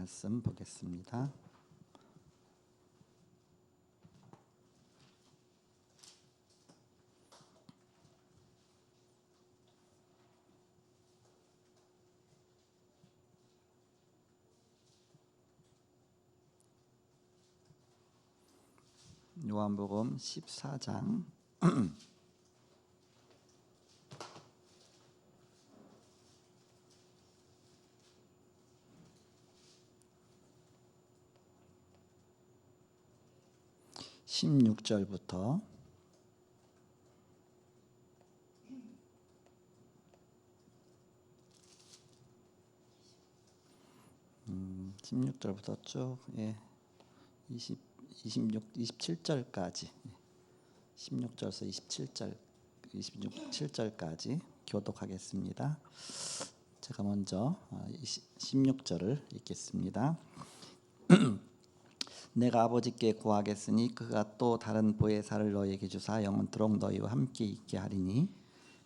말씀 보겠습니다. 요한복음 14장 16절부터 16절부터 쭉 27절까지 16절에서 27절까지 교독하겠습니다. 제가 먼저 16절을 읽겠습니다. 내가 아버지께 구하겠으니 그가 또 다른 보혜사를 너희에게 주사 영원토록 너희와 함께 있게 하리니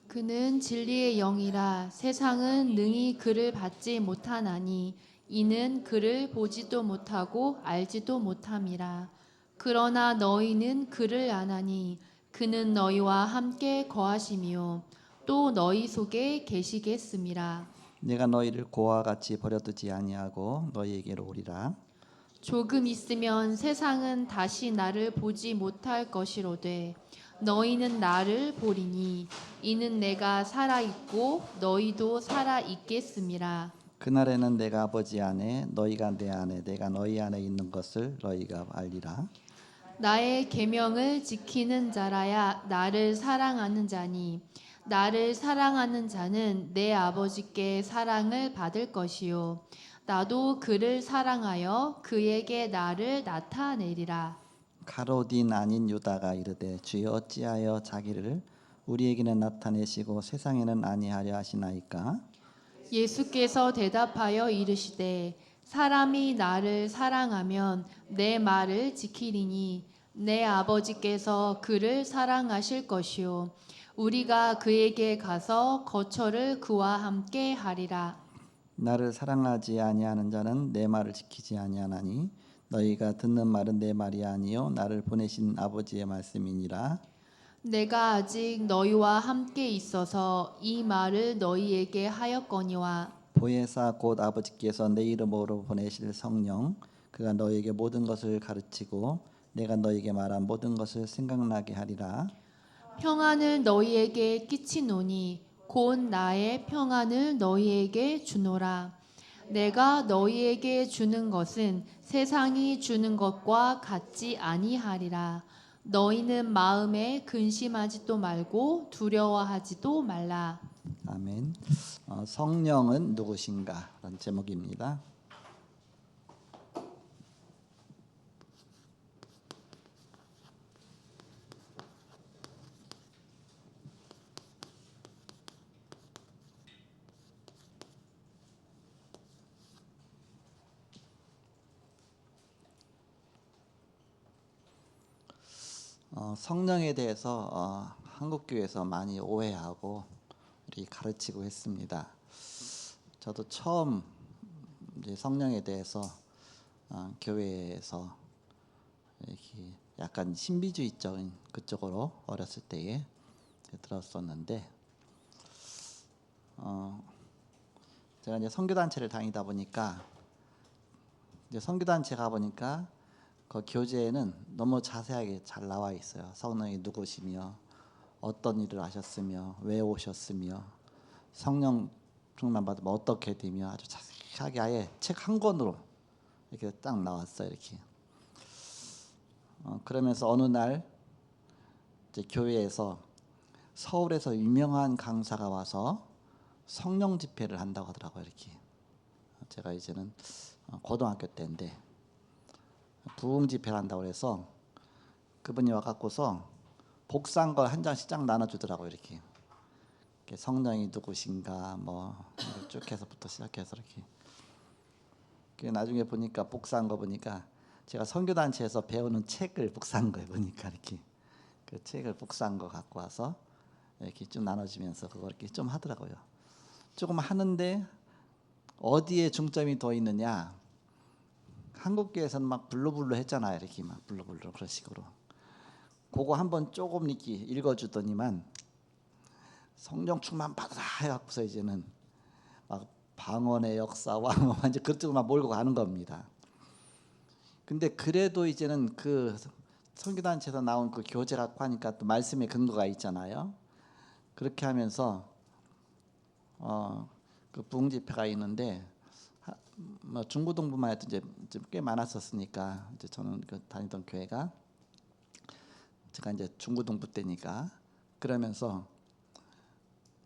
그는 진리의 영이라 세상은 능히 그를 받지 못하나니 이는 그를 보지도 못하고 알지도 못함이라. 그러나 너희는 그를 아나니 그는 너희와 함께 거하시며 또 너희 속에 계시겠음이라. 내가 너희를 고와 같이 버려두지 아니하고 너희에게로 오리라. 조금 있으면 세상은 다시 나를 보지 못할 것이로되 너희는 나를 보리니 이는 내가 살아있고 너희도 살아있겠음이라. 그날에는 내가 아버지 안에 너희가 내 안에 내가 너희 안에 있는 것을 너희가 알리라. 나의 계명을 지키는 자라야 나를 사랑하는 자니 나를 사랑하는 자는 내 아버지께 사랑을 받을 것이요 나도 그를 사랑하여 그에게 나를 나타내리라. 가롯인 아닌 유다가 이르되 주여 어찌하여 자기를 우리에게는 나타내시고 세상에는 아니하려 하시나이까. 예수께서 대답하여 이르시되 사람이 나를 사랑하면 내 말을 지키리니 내 아버지께서 그를 사랑하실 것이요 우리가 그에게 가서 거처를 그와 함께 하리라. 나를 사랑하지 아니하는 자는 내 말을 지키지 아니하나니 너희가 듣는 말은 내 말이 아니요 나를 보내신 아버지의 말씀이니라. 내가 아직 너희와 함께 있어서 이 말을 너희에게 하였거니와 보혜사 곧 아버지께서 내 이름으로 보내실 성령 그가 너희에게 모든 것을 가르치고 내가 너희에게 말한 모든 것을 생각나게 하리라. 평안을 너희에게 끼치노니 곧 나의 평안을 너희에게 주노라. 내가 너희에게 주는 것은 세상이 주는 것과 같지 아니하리라. 너희는 마음에 근심하지도 말고 두려워하지도 말라. 아멘. 성령은 누구신가? 라는 제목입니다. 성령에 대해서 한국교회에서 많이 오해하고 이렇게 가르치고 했습니다. 저도 처음 이제 성령에 대해서 교회에서 이렇게 약간 신비주의적인 그쪽으로 어렸을 때에 들었었는데 제가 이제 선교단체를 다니다 보니까 이제 선교단체 가 보니까 그 교재에는 너무 자세하게 잘 나와 있어요. 성령이 누구시며 어떤 일을 하셨으며 왜 오셨으며 성령 충만 받으면 어떻게 되며 아주 자세하게 아예 책 한 권으로 이렇게 딱 나왔어요. 이렇게. 그러면서 어느 날 이제 교회에서 서울에서 유명한 강사가 와서 성령 집회를 한다고 하더라고요. 이렇게. 제가 이제는 고등학교 때인데 부흥 집회를 한다고 해서 그분이 와갖고서 복사한 걸 한 장씩 쫙 나눠주더라고요. 이렇게 성령이 누구신가 뭐 쭉 해서부터 시작해서 이렇게. 나중에 보니까 복사한 거 보니까 제가 선교단체에서 배우는 책을 복사한 거예요. 보니까 이렇게 그 책을 복사한 거 갖고 와서 이렇게 좀 나눠주면서 그걸 이렇게 좀 하더라고요. 조금 하는데 어디에 중점이 더 있느냐? 한국교회에서는 막 불로불로 했잖아요. 이렇게 막 불로불로 그런 식으로. 그거 한번 조금 이렇게 읽어주더니만 성령 충만 받으라 해갖고서 이제는 막 방언의 역사와 뭐 완전 그쪽으로만 몰고 가는 겁니다. 근데 그래도 이제는 그 선교단체에서 나온 그 교재 갖고 하니까 또 말씀의 근거가 있잖아요. 그렇게 하면서 그 부흥 집회가 있는데 뭐 중고등부만 해도 이제 꽤 많았었으니까 이제 저는 그 다니던 교회가 제가 이제 중고등부 때니까 그러면서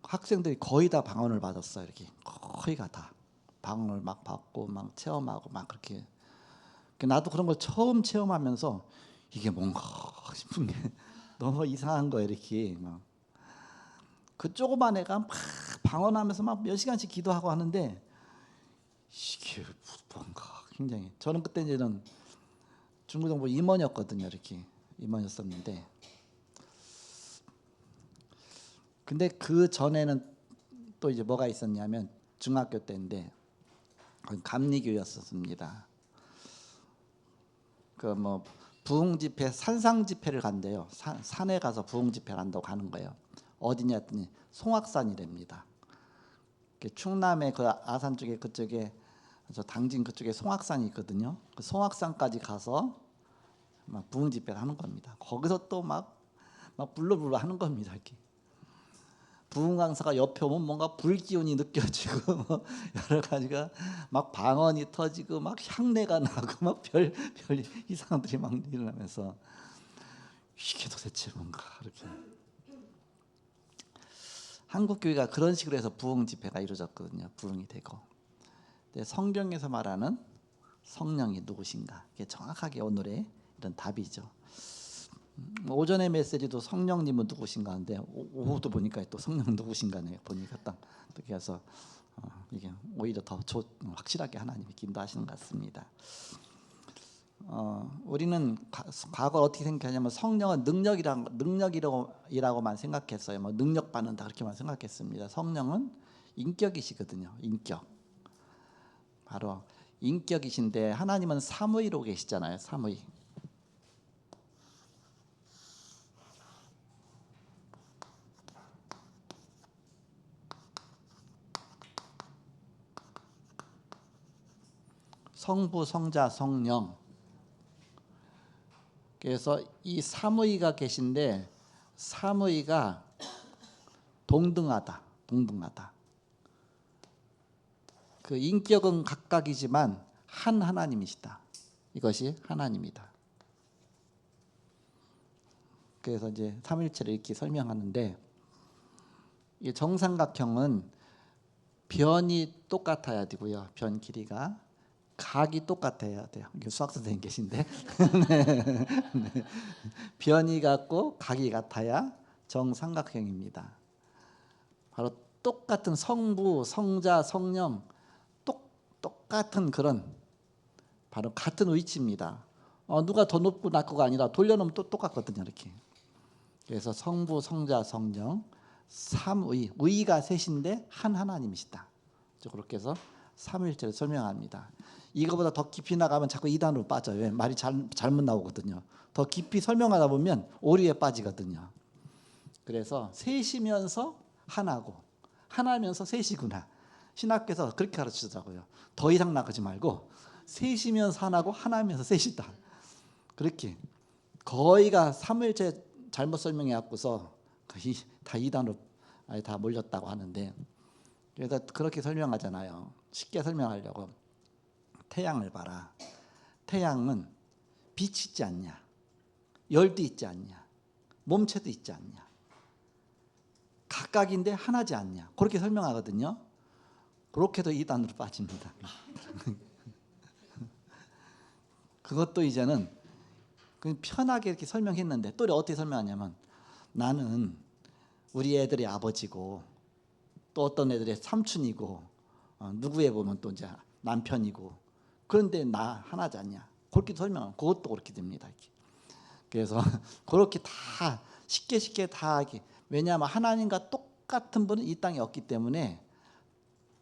학생들이 거의 다 방언을 받았어요. 이렇게 거의가 다 방언을 막 받고 막 체험하고 막 그렇게. 나도 그런 걸 처음 체험하면서 이게 뭔가 싶은 게 너무 이상한 거예요. 이렇게 막. 그 조그만 애가 막 방언하면서 막 몇 시간씩 기도하고 하는데 이게 뭔가 굉장히. 저는 그때 이제는 중고등부 임원이었거든요. 이렇게 임원이었었는데 근데 그 전에는 또 이제 뭐가 있었냐면 중학교 때인데 감리교였었습니다. 그 뭐 부흥 집회 산상 집회를 간대요. 산에 가서 부흥 집회를 한다고 가는 거예요. 어디냐 했더니 송악산이랍니다. 충남의 그 아산 쪽에 그쪽에 저 당진 그쪽에 송악산이 있거든요. 그 송악산까지 가서 막 부흥 집회를 하는 겁니다. 거기서 또 막 불러불러 하는 겁니다. 이렇게. 부흥 강사가 옆에 오면 뭔가 불기운이 느껴지고 뭐 여러 가지가 막 방언이 터지고 막 향내가 나고 막 별 이상들이 막 일어나면서 이게 도대체 뭔가 이렇게. 한국 교회가 그런 식으로 해서 부흥 집회가 이루어졌거든요. 부흥이 되고. 근데 성경에서 말하는 성령이 누구신가? 이게 정확하게 오늘의 이런 답이죠. 오전의 메시지도 성령님은 누구신가 하는데 오후도 보니까 또 성령 누구신가네 보니까 딱 그렇게 해서 이게 오히려 더 확실하게 하나님이 인도하시는 것 같습니다. 우리는 과거 어떻게 생각하냐면 성령은 능력이라고만 생각했어요. 뭐 능력 받는다 그렇게만 생각했습니다. 성령은 인격이시거든요. 인격. 바로 인격이신데 하나님은 삼위로 계시잖아요. 삼위. 성부, 성자, 성령. 그래서 이 삼위가 계신데 삼위가 동등하다. 그 인격은 각각이지만 한 하나님이시다. 이것이 하나님이다. 그래서 이제 삼일체를 이렇게 설명하는데 이 정삼각형은 변이 똑같아야 되고요. 변 길이가 각이 똑같아야 돼요. 이게 수학 선생님 계신데 네. 변이 같고 각이 같아야 정삼각형입니다. 바로 똑같은 성부, 성자, 성령 똑같은 그런 바로 같은 위치입니다. 누가 더 높고 낮고가 아니라 돌려놓으면 또 똑같거든요. 이렇게. 그래서 성부, 성자, 성령 삼위, 위가 셋인데 한 하나님이시다. 그렇게 해서 삼위일체를 설명합니다. 이거보다 더 깊이 나가면 자꾸 이단으로 빠져요. 말이 잘못 나오거든요. 더 깊이 설명하다 보면 오류에 빠지거든요. 그래서 셋이면서 하나고 하나면서 셋이구나. 신학교에서 그렇게 가르치더라고요. 더 이상 나가지 말고 셋이면서 하나고 하나면서 셋이다. 그렇게 거의가 삼위일체 잘못 설명해 갖고서 거의 다 이단으로 다 몰렸다고 하는데 그래서 그렇게 설명하잖아요. 쉽게 설명하려고 태양을 봐라. 태양은 빛이 있지 않냐? 열도 있지 않냐? 몸체도 있지 않냐? 각각인데 하나지 않냐? 그렇게 설명하거든요. 그렇게도 이단으로 빠집니다. 그것도 이제는 편하게 이렇게 설명했는데 또 어떻게 설명하냐면 나는 우리 애들의 아버지고 또 어떤 애들의 삼촌이고 누구에 보면 또 이제 남편이고 그런데 나 하나지 않냐? 그렇게 설명하면 그것도 그렇게 됩니다. 이렇게. 그래서 그렇게 다 쉽게 다 이렇게. 왜냐하면 하나님과 똑같은 분은 이 땅에 없기 때문에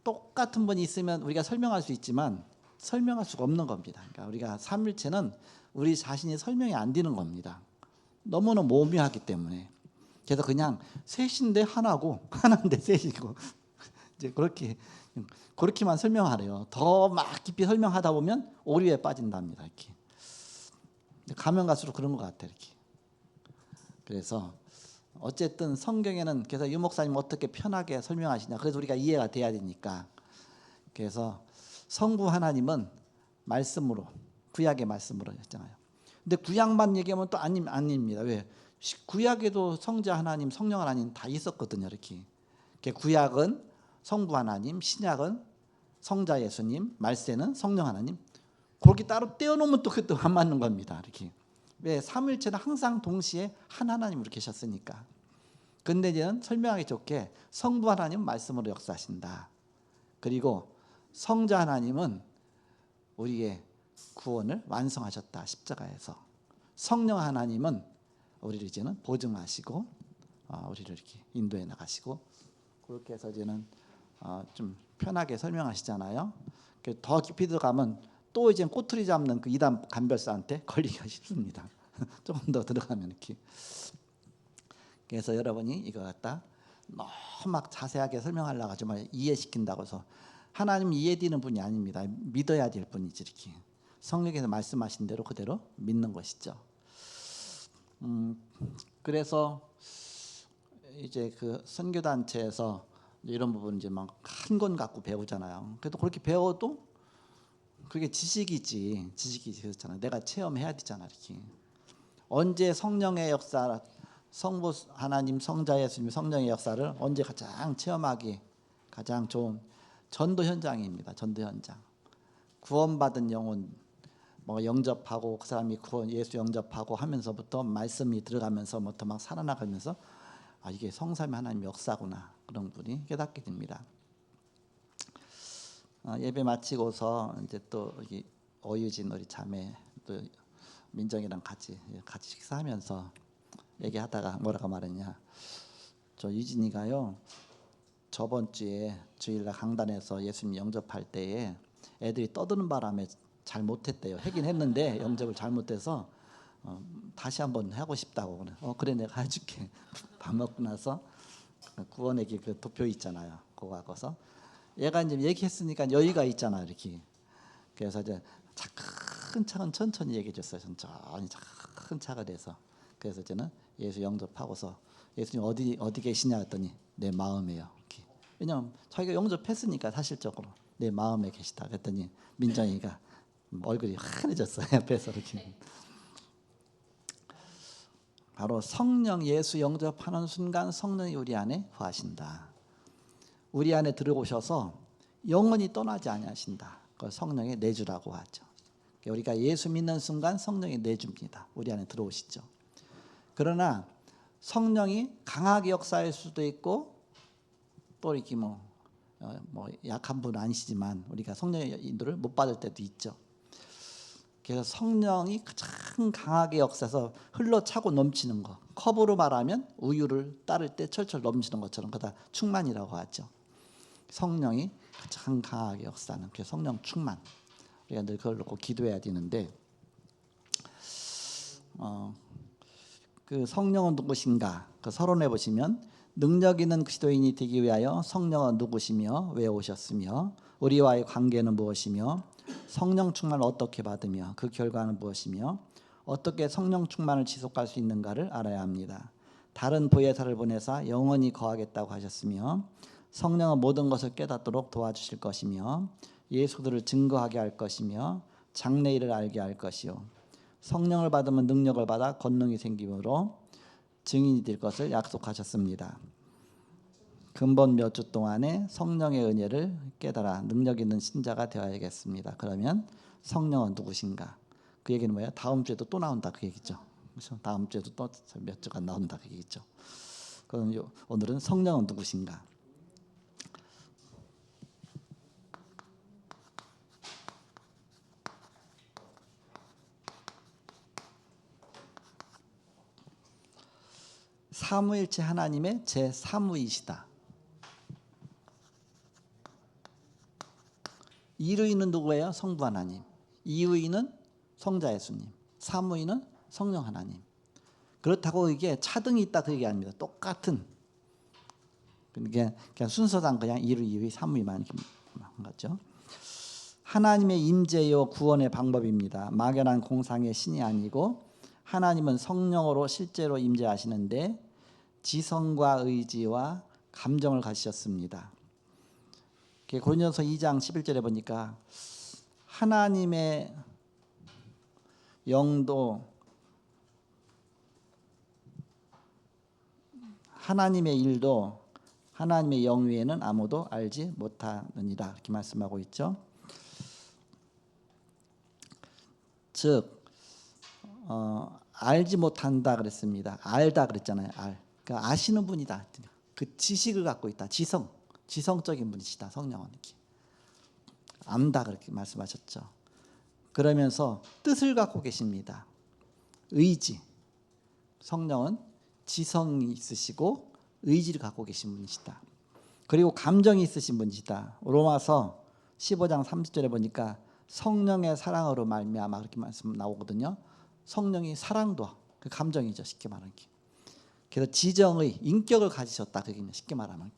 똑같은 분이 있으면 우리가 설명할 수 있지만 설명할 수가 없는 겁니다. 그러니까 우리가 삼일체는 우리 자신이 설명이 안 되는 겁니다. 너무너무 모묘하기 때문에. 그래서 그냥 셋인데 하나고 하나인데 셋이고 이제 그렇게만 설명하래요. 더 막 깊이 설명하다 보면 오류에 빠진답니다. 이렇게 가면 갈수록 그런 것 같아 이렇게. 그래서 어쨌든 성경에는 그래서 유 목사님 어떻게 편하게 설명하시냐. 그래서 우리가 이해가 돼야 되니까. 그래서 성부 하나님은 말씀으로 구약의 말씀으로 했잖아요. 근데 구약만 얘기하면 또 아닙니다. 왜? 구약에도 성자 하나님, 성령 하나님 다 있었거든요. 이렇게. 구약은 성부 하나님, 신약은 성자 예수님, 말세는 성령 하나님. 그렇게 따로 떼어놓으면 또 그것도 안 맞는 겁니다. 이렇게. 왜? 삼일체는 항상 동시에 한 하나님으로 계셨으니까. 근데 이제는 설명하기 좋게 성부 하나님은 말씀으로 역사하신다. 그리고 성자 하나님은 우리의 구원을 완성하셨다. 십자가에서. 성령 하나님은 우리를 이제는 보증하시고 우리를 이렇게 인도해 나가시고 그렇게 해서 이제는 좀 편하게 설명하시잖아요. 더 깊이 들어가면 또 이제 꼬투리 잡는 그 이단 간별사한테 걸리기가 쉽습니다. 조금 더 들어가면 이렇게. 그래서 여러분이 이거 갖다 너무 막 자세하게 설명하려고 정말 이해시킨다고 해서 하나님 이해되는 분이 아닙니다. 믿어야 될 분이지 이렇게. 성경에서 말씀하신 대로 그대로 믿는 것이죠. 그래서 이제 그 선교단체에서 이런 부분 이제 막 한 권 갖고 배우잖아요. 그래도 그렇게 배워도 그게 지식이지 그렇잖아요. 내가 체험해야 되잖아 이렇게. 언제 성령의 역사, 성부 하나님, 성자 예수님, 성령의 역사를 언제 가장 체험하기 가장 좋은 전도 현장입니다. 전도 현장. 구원받은 영혼 뭐 영접하고 그 사람이 구원 예수 영접하고 하면서부터 말씀이 들어가면서부터 막 살아나가면서 이게 성삼위 하나님의 역사구나 그런 분이 깨닫게 됩니다. 예배 마치고서 이제 또 여기 오유진 우리 자매 또 민정이랑 같이 식사하면서 얘기하다가 뭐라고 말했냐. 저 유진이가요 저번 주에 주일날 강단에서 예수님 영접할 때에 애들이 떠드는 바람에 잘 못했대요. 하긴 했는데 영접을 잘못해서 다시 한번 하고 싶다고. 그래 내가 해줄게. 밥 먹고 나서 구원에게 그 도표 있잖아요. 그거 하고서 얘가 이제 얘기했으니까 여유가 있잖아 이렇게. 그래서 이제 차근차근 천천히 얘기해줬어요. 천천히 차근차근 해서. 그래서 저는 예수 영접하고서 예수님 어디 계시냐 했더니 내 마음에요. 이렇게. 왜냐면 자기가 영접했으니까 사실적으로 내 마음에 계시다 그랬더니 민정이가 얼굴이 환해졌어요. 옆에서 이렇게. 바로 성령 예수 영접하는 순간 성령이 우리 안에 거하신다. 우리 안에 들어오셔서 영원히 떠나지 아니하신다. 그걸 성령의 내주라고 하죠. 우리가 예수 믿는 순간 성령이 내줍니다. 우리 안에 들어오시죠. 그러나 성령이 강하게 역사할 수도 있고 또 이렇게 뭐 약한 분은 아니시지만 우리가 성령의 인도를 못 받을 때도 있죠. 그래서 성령이 가장 강하게 역사해서 흘러차고 넘치는 거. 컵으로 말하면 우유를 따를 때 철철 넘치는 것처럼 그다 충만이라고 하죠. 성령이 가장 강하게 역사하는 그 성령 충만. 우리가 늘 그걸 놓고 기도해야 되는데 그 성령은 누구신가? 그 서론에 보시면 능력 있는 그리스도인이 되기 위하여 성령은 누구시며 왜 오셨으며 우리와의 관계는 무엇이며 성령 충만을 어떻게 받으며 그 결과는 무엇이며 어떻게 성령 충만을 지속할 수 있는가를 알아야 합니다. 다른 보혜사를 보내사 영원히 거하겠다고 하셨으며 성령은 모든 것을 깨닫도록 도와주실 것이며 예수들을 증거하게 할 것이며 장래일을 알게 할 것이요 성령을 받으면 능력을 받아 권능이 생기므로 증인이 될 것을 약속하셨습니다. 근본 몇 주 동안에 성령의 은혜를 깨달아 능력 있는 신자가 되어야겠습니다. 그러면 성령은 누구신가? 그 얘기는 뭐예요? 다음 주에도 또 나온다 그 얘기죠. 그렇죠? 다음 주에도 또 몇 주간 나온다 그 얘기죠. 그럼 오늘은 성령은 누구신가? 삼위일체 하나님의 제3위이시다. 1위는 누구예요? 성부 하나님. 2위는 성자 예수님. 3위는 성령 하나님. 그렇다고 이게 차등이 있다 그 얘기 아닙니다. 똑같은. 그냥 순서상 그냥 1위, 2위, 3위만 이렇게 한 거죠. 하나님의 임재요 구원의 방법입니다. 막연한 공상의 신이 아니고 하나님은 성령으로 실제로 임재하시는데 지성과 의지와 감정을 가지셨습니다. 고린도서 2장 11절에 보니까 하나님의 영도 하나님의 일도 하나님의 영 외에는 아무도 알지 못하느니라 이렇게 말씀하고 있죠. 즉 알지 못한다 그랬습니다. 알다 그랬잖아요. 그러니까 아시는 분이다. 그 지식을 갖고 있다. 지성적인 분이시다. 성령은 이렇게 안다 그렇게 말씀하셨죠. 그러면서 뜻을 갖고 계십니다. 의지. 성령은 지성이 있으시고 의지를 갖고 계신 분이시다. 그리고 감정이 있으신 분이시다. 로마서 15장 30절에 보니까 성령의 사랑으로 말미암아 그렇게 말씀 나오거든요. 성령이 사랑도 그 감정이죠. 쉽게 말하면. 그래서 지정의 인격을 가지셨다. 그게 쉽게 말하면.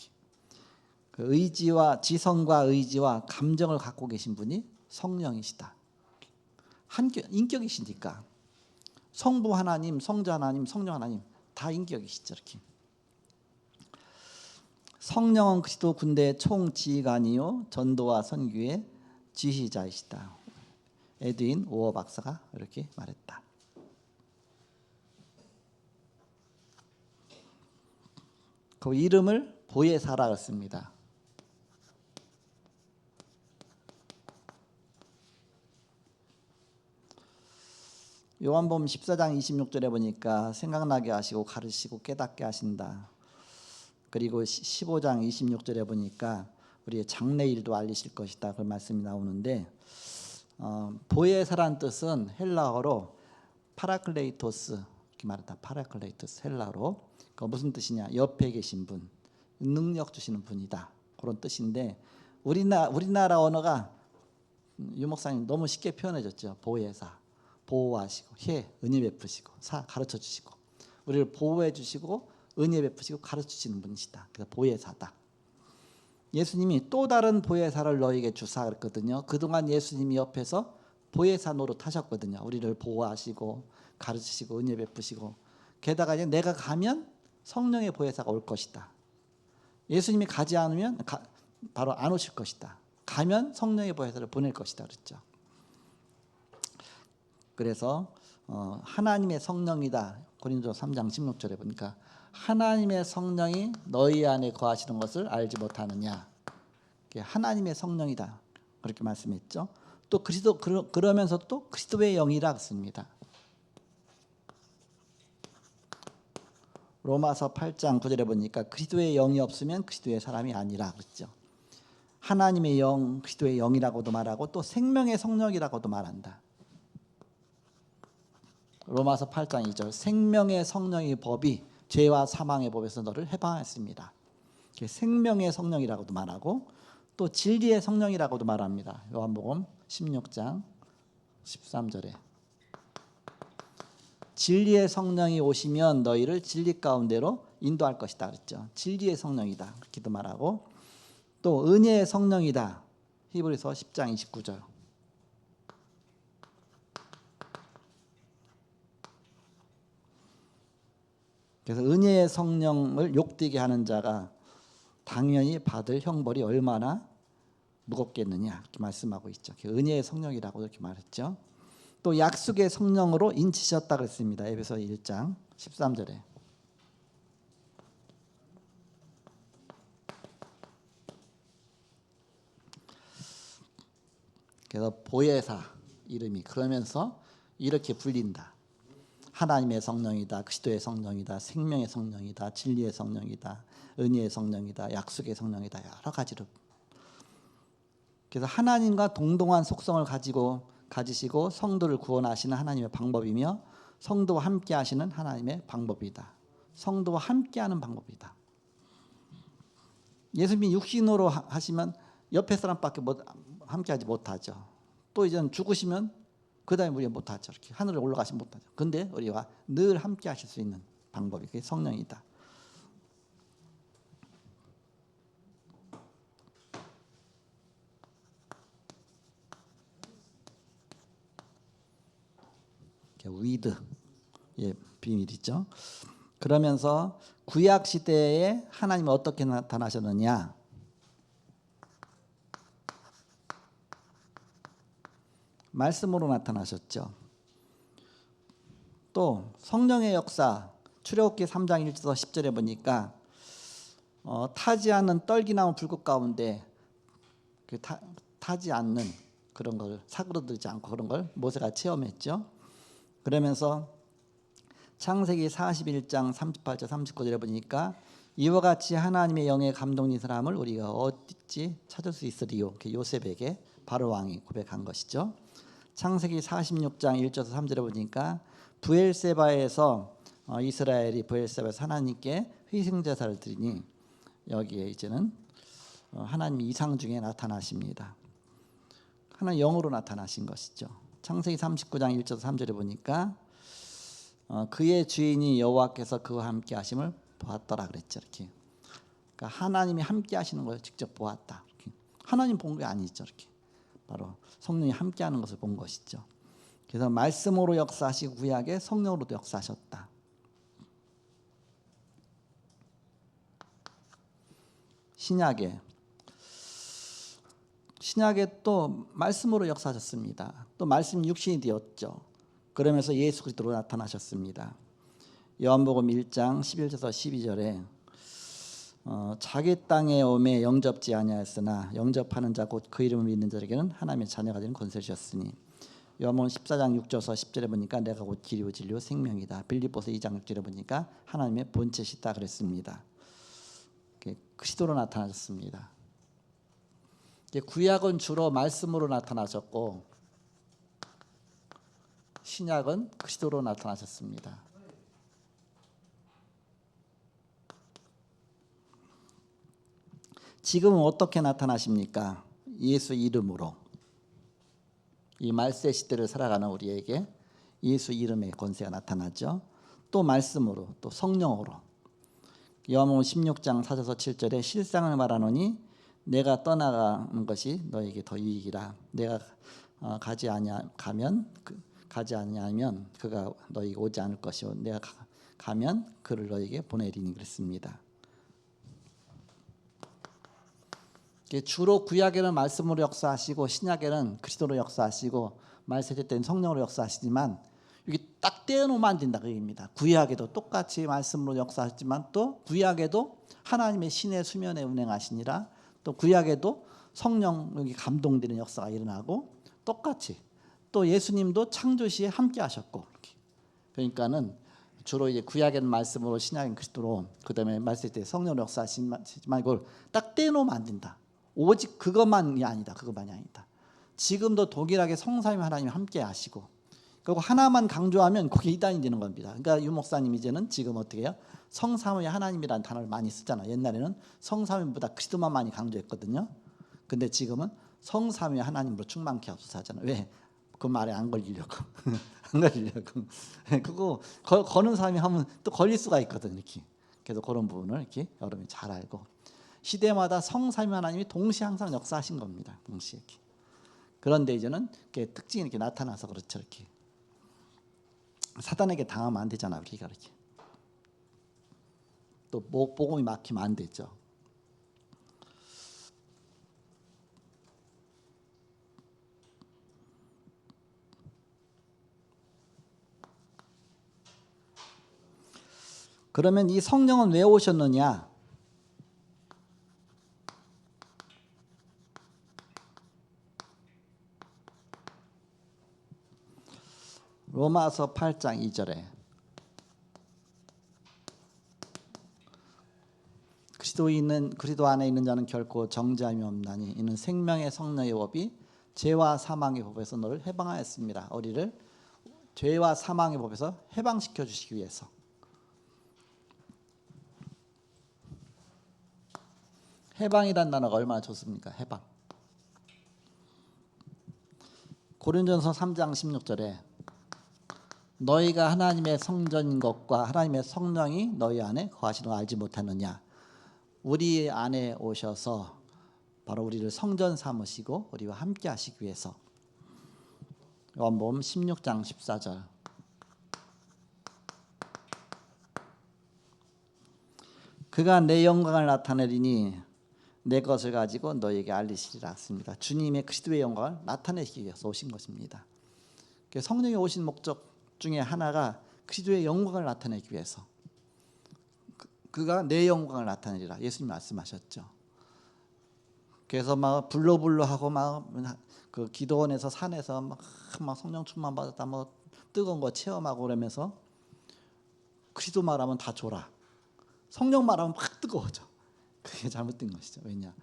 그 의지와 지성과 의지와 감정을 갖고 계신 분이 성령이시다. 인격이시니까 성부 하나님, 성자 하나님, 성령 하나님 다 인격이시죠. 이렇게. 성령은 그리스도 군대의 총지휘관이요 전도와 선교의 지휘자이시다. 에드윈 오어 박사가 이렇게 말했다. 그 이름을 보혜사라고 씁니다. 요한복음 14장 26절에 보니까 생각나게 하시고 가르치고 깨닫게 하신다. 그리고 15장 26절에 보니까 우리의 장래일도 알리실 것이다. 그 말씀이 나오는데 보혜사란 뜻은 헬라어로 파라클레이토스 이렇게 말했다. 파라클레이토스 헬라어로 그 무슨 뜻이냐? 옆에 계신 분, 능력 주시는 분이다. 그런 뜻인데 우리나라 언어가 유 목사님 너무 쉽게 표현해줬죠. 보혜사. 보호하시고 은혜 베푸시고 가르쳐 주시고 우리를 보호해 주시고 은혜 베푸시고 가르쳐 주시는 분이시다. 그래서 보혜사다. 예수님이 또 다른 보혜사를 너에게 주사 그랬거든요. 그동안 예수님이 옆에서 보혜사 노릇 하셨거든요. 우리를 보호하시고 가르치시고 은혜 베푸시고 게다가 이제 내가 가면 성령의 보혜사가 올 것이다. 예수님이 가지 않으면 바로 안 오실 것이다. 가면 성령의 보혜사를 보낼 것이다 그랬죠. 그래서 하나님의 성령이다. 고린도서 3장 16절에 보니까 하나님의 성령이 너희 안에 거하시는 것을 알지 못하느냐. 하나님의 성령이다. 그렇게 말씀했죠. 또 그러면서 또 그리스도의 영이라 했습니다. 로마서 8장 9절에 보니까 그리스도의 영이 없으면 그리스도의 사람이 아니라 그랬죠. 하나님의 영, 그리스도의 영이라고도 말하고 또 생명의 성령이라고도 말한다. 로마서 8장 2절 생명의 성령의 법이 죄와 사망의 법에서 너를 해방했습니다. 생명의 성령이라고도 말하고 또 진리의 성령이라고도 말합니다. 요한복음 16장 13절에 진리의 성령이 오시면 너희를 진리 가운데로 인도할 것이다 그랬죠. 진리의 성령이다 그렇게도 말하고 또 은혜의 성령이다. 히브리서 10장 29절 그래서 은혜의 성령을 욕되게 하는 자가 당연히 받을 형벌이 얼마나 무겁겠느냐 이렇게 말씀하고 있죠. 은혜의 성령이라고 이렇게 말했죠. 또 약속의 성령으로 인치셨다 그랬습니다. 에베소 1장 13절에 그래서 보혜사 이름이 그러면서 이렇게 불린다. 하나님의 성령이다. 그리스도의 성령이다. 생명의 성령이다. 진리의 성령이다. 은혜의 성령이다. 약속의 성령이다. 여러 가지로. 그래서 하나님과 동등한 속성을 가지시고 성도를 구원하시는 하나님의 방법이며 성도와 함께 하시는 하나님의 방법이다. 성도와 함께하는 방법이다. 예수님이 육신으로 하시면 옆에 사람밖에 함께하지 못하죠. 또 이제는 죽으시면 그 다음에 우리가 못하죠. 이렇게 하늘에 올라가시면 못하죠. 근데 우리와 늘 함께하실 수 있는 방법이 그게 성령이다. 위드 예, 비밀이죠. 그러면서 구약 시대에 하나님은 어떻게 나타나셨느냐? 말씀으로 나타나셨죠. 또 성령의 역사 출애굽기 3장 1절에서 10절에 보니까 타지 않는 떨기나무 불꽃 가운데 타지 않는 그런 걸 사그러들지 않고 그런 걸 모세가 체험했죠. 그러면서 창세기 41장 38절 39절에 보니까 이와 같이 하나님의 영에 감동인 사람을 우리가 어찌 찾을 수 있으리요. 요셉에게 바로 왕이 고백한 것이죠. 창세기 46장 1절에서 3절에 보니까 브엘세바에서 이스라엘이 브엘세바에서 하나님께 희생제사를 드리니 여기에 이제는 하나님이 이상 중에 나타나십니다. 하나님 영으로 나타나신 것이죠. 창세기 39장 1절에서 3절에 보니까 그의 주인이 여호와께서 그와 함께 하심을 보았더라 그랬죠. 이렇게. 그러니까 하나님이 함께 하시는 걸 직접 보았다. 이렇게. 하나님 본 게 아니죠. 이렇게. 바로 성령이 함께 하는 것을 본 것이죠. 그래서 말씀으로 역사하시고 구약에 성령으로도 역사하셨다. 신약에 또 말씀으로 역사하셨습니다. 또 말씀이 육신이 되었죠. 그러면서 예수 그리스도로 나타나셨습니다. 요한복음 1장 11절에서 12절에 자기 땅에 오매 영접지 아니하였으나 영접하는 자 곧 그 이름을 믿는 자에게는 하나님의 자녀가 되는 권세를 주셨으니 요한복음 14장 6절에서 10절에 보니까 내가 곧 길이요 진리요 생명이다. 빌립보서 2장 6절에 보니까 하나님의 본체시다 그랬습니다. 그리스도로 나타나셨습니다. 구약은 주로 말씀으로 나타나셨고 신약은 그리스도로 나타나셨습니다. 지금은 어떻게 나타나십니까? 예수 이름으로. 이 말세 시대를 살아가는 우리에게 예수 이름의 권세가 나타나죠. 또 말씀으로, 또 성령으로. 요한복음 16장 4절에서 7절에 실상을 말하노니 내가 떠나가는 것이 너에게 더 유익이라. 내가 가지 아니하면 그가 너에게 오지 않을 것이요 내가 가면 그를 너에게 보내리니 그랬습니다. 주로 구약에는 말씀으로 역사하시고 신약에는 그리스도로 역사하시고 말세대 때는 성령으로 역사하시지만 여기 딱 떼어놓으면 안 된다 그 얘기입니다. 구약에도 똑같이 말씀으로 역사하시지만 또 구약에도 하나님의 신의 수면에 운행하시니라. 또 구약에도 성령이 감동되는 역사가 일어나고 똑같이 또 예수님도 창조 시에 함께 하셨고 그러니까는 주로 이제 구약에는 말씀으로 신약은 그리스도로 그다음에 말세 때 성령으로 역사하시지만 이걸 딱 떼어놓으면 안 된다. 오직 그것만이 아니다. 그것만이 아니다. 지금도 동일하게 성삼위 하나님이 함께 하시고 그리고 하나만 강조하면 그게 이단이 되는 겁니다. 그러니까 유 목사님 이제는 지금 어떻게 해요? 성삼위 하나님이라는 단어를 많이 쓰잖아요. 옛날에는 성삼위보다 그리스도만 많이 강조했거든요. 근데 지금은 성삼위 하나님으로 충만케 하소서 하잖아요. 왜? 그 말에 안 걸리려고. 안 걸리려고. 그거 거는 사람이 하면 또 걸릴 수가 있거든 이렇게. 그래서 그런 부분을 이렇게 여러분이 잘 알고 시대마다 성삼위 하나님이 동시에 항상 역사하신 겁니다. 동시에 이렇게. 그런데 이제는 특징이 이렇게 나타나서 그렇죠 이렇게. 사단에게 당하면 안 되잖아 우리가 이렇게. 또 복음이 막히면 안 되죠. 그러면 이 성령은 왜 오셨느냐? 로마서 8장 2절에 그리스도 안에 있는 자는 결코 정죄함이 없나니 이는 생명의 성령의 법이 죄와 사망의 법에서 너를 해방하였습니다. 우리를 죄와 사망의 법에서 해방시켜 주시기 위해서. 해방이란 단어가 얼마나 좋습니까? 해방. 고린도전서 3장 16절에 너희가 하나님의 성전인 것과 하나님의 성령이 너희 안에 거하시는 걸 알지 못하느냐. 우리 안에 오셔서 바로 우리를 성전 삼으시고 우리와 함께 하시기 위해서. 요한복음 16장 14절. 그가 내 영광을 나타내리니 내 것을 가지고 너에게 알리시리라 했습니다. 주님의 그리스도의 영광을 나타내시기 위해서 오신 것입니다. 성령이 오신 목적 중에 하나가 그리스도의 영광을 나타내기 위해서. 그가 내 영광을 나타내리라 예수님 말씀하셨죠. 그래서 막 불러불러하고 막 그 기도원에서 산에서 막 성령 충만 받았다 뭐 뜨거운 거 체험하고 그러면서 그리스도 말하면 다 졸아. 성령 말하면 막 뜨거워져. 그게 잘못된 것이죠. 왜냐?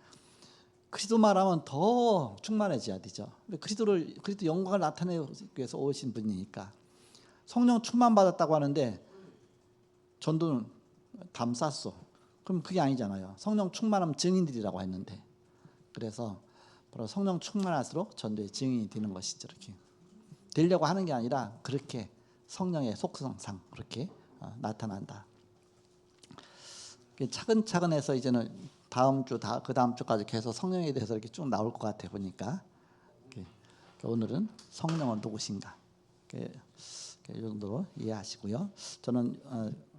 그리스도 말하면 더 충만해져야 되죠. 그리스도 영광을 나타내기 위해서 오신 분이니까. 성령 충만 받았다고 하는데 전도는 담쌌어. 그럼 그게 아니잖아요. 성령 충만하면 증인들이라고 했는데. 그래서 바로 성령 충만할수록 전도의 증인이 되는 것이죠. 이렇게 되려고 하는 게 아니라 그렇게 성령의 속성상 그렇게 나타난다. 차근차근 해서 이제는 다음 주, 그 다음 주까지 계속 성령에 대해서 이렇게 쭉 나올 것 같아 보니까 오늘은 성령은 누구신가 이 정도로 이해하시고요. 저는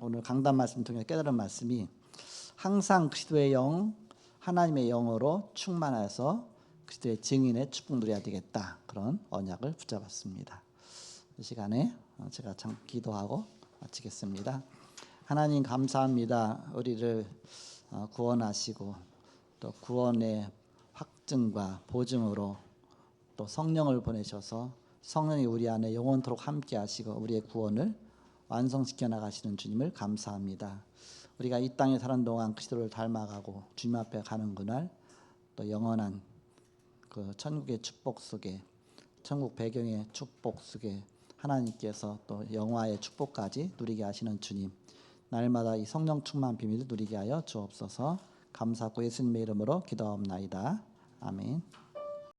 오늘 강단 말씀 통해 깨달은 말씀이 항상 그리스도의 영, 하나님의 영으로 충만해서 그리스도의 증인의 축복 누려야 되겠다. 그런 언약을 붙잡았습니다. 이 시간에 제가 참 기도하고 마치겠습니다. 하나님 감사합니다. 우리를 구원하시고 또 구원의 확증과 보증으로 또 성령을 보내셔서 성령이 우리 안에 영원토록 함께 하시고 우리의 구원을 완성시켜 나가시는 주님을 감사합니다. 우리가 이 땅에 사는 동안 그리스도를 닮아가고 주님 앞에 가는 그날 또 영원한 그 천국의 축복 속에 천국 배경의 축복 속에 하나님께서 또 영화의 축복까지 누리게 하시는 주님, 날마다 이 성령 충만 비밀을 누리게 하여 주옵소서. 감사하고 예수님의 이름으로 기도하옵나이다. 아멘.